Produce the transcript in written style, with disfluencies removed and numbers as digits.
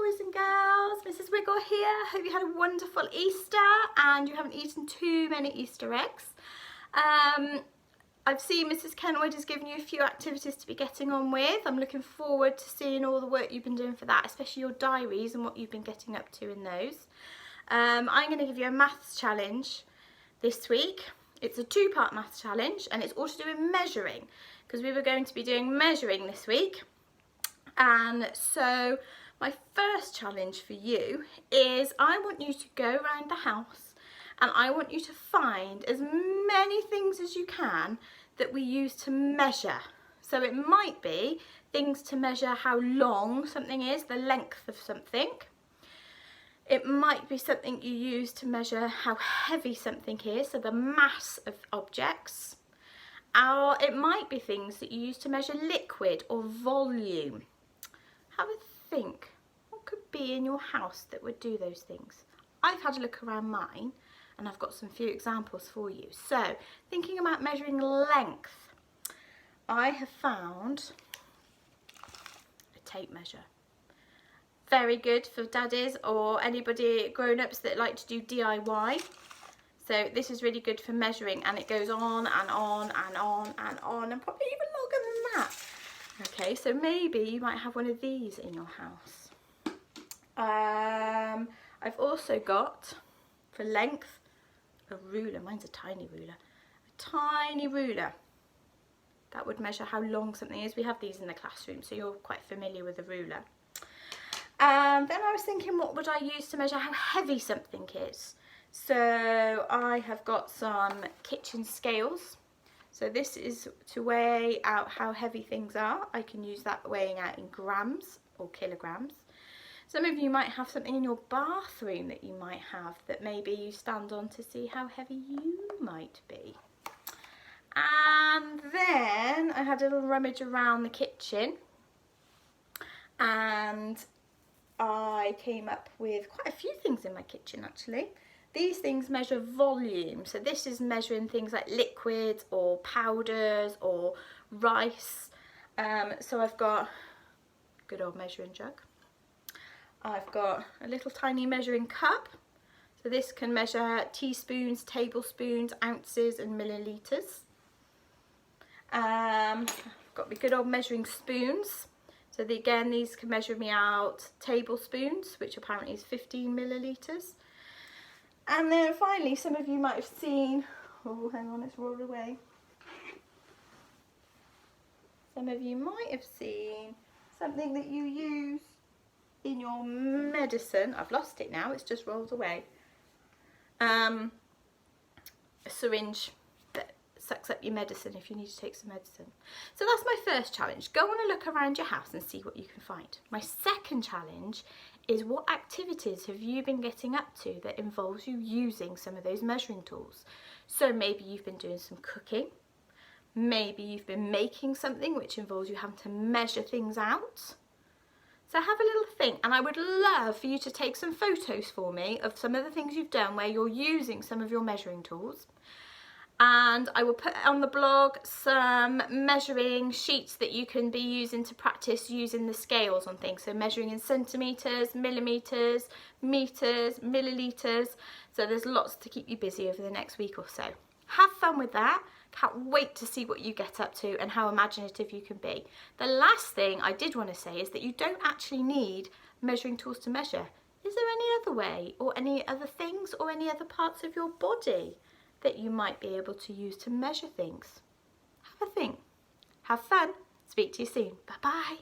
boys and girls, Mrs Wiggall here. Hope you had a wonderful Easter and you haven't eaten too many Easter eggs. I've seen Mrs Kenwood has given you a few activities to be getting on with. I'm looking forward to seeing all the work you've been doing for that, especially your diaries and what you've been getting up to in those. I'm going to give you a maths challenge this week. It's a two-part maths challenge and it's all to do with measuring, because we were going to be doing measuring this week. And so my first challenge for you is I want you to go around the house and I want you to find as many things as you can that we use to measure. So it might be things to measure how long something is, the length of something. It might be something you use to measure how heavy something is, so the mass of objects. Or it might be things that you use to measure liquid or volume. Have a think. What could be in your house that would do those things? I've had a look around mine and I've got some few examples for you. So, thinking about measuring length, I have found a tape measure. Very good for daddies or anybody grown-ups that like to do DIY. So this is really good for measuring, and it goes on and on and on and on, and probably even longer than that. Okay, so maybe you might have one of these in your house. I've also got, for length, a ruler. Mine's a tiny ruler. A tiny ruler. That would measure how long something is. We have these in the classroom, so you're quite familiar with a ruler. Then I was thinking, what would I use to measure how heavy something is? So I have got some kitchen scales. So this is to weigh out how heavy things are. I can use that weighing out in grams or kilograms. Some of you might have something in your bathroom that you might have that maybe you stand on to see how heavy you might be. And then I had a little rummage around the kitchen and I came up with quite a few things in my kitchen actually. These things measure volume, so this is measuring things like liquids or powders or rice. So I've got a good old measuring jug. I've got a little tiny measuring cup. So this can measure teaspoons, tablespoons, ounces and millilitres. I've got my good old measuring spoons. So again, these can measure me out tablespoons, which apparently is 15 millilitres. And then finally, some of you might have seen, oh hang on, it's rolled away. Some of you might have seen something that you use in your medicine. I've lost it now, it's just rolled away. A syringe that sucks up your medicine if you need to take some medicine. So that's my first challenge. Go on a look around your house and see what you can find. My second challenge is, what activities have you been getting up to that involves you using some of those measuring tools? So maybe you've been doing some cooking, maybe you've been making something which involves you having to measure things out. So have a little think, and I would love for you to take some photos for me of some of the things you've done where you're using some of your measuring tools. And I will put on the blog some measuring sheets that you can be using to practice using the scales on things. So measuring in centimetres, millimetres, metres, millilitres. So there's lots to keep you busy over the next week or so. Have fun with that. Can't wait to see what you get up to and how imaginative you can be. The last thing I did want to say is that you don't actually need measuring tools to measure. Is there any other way, or any other things, or any other parts of your body that you might be able to use to measure things? Have a think. Have fun. Speak to you soon. Bye bye.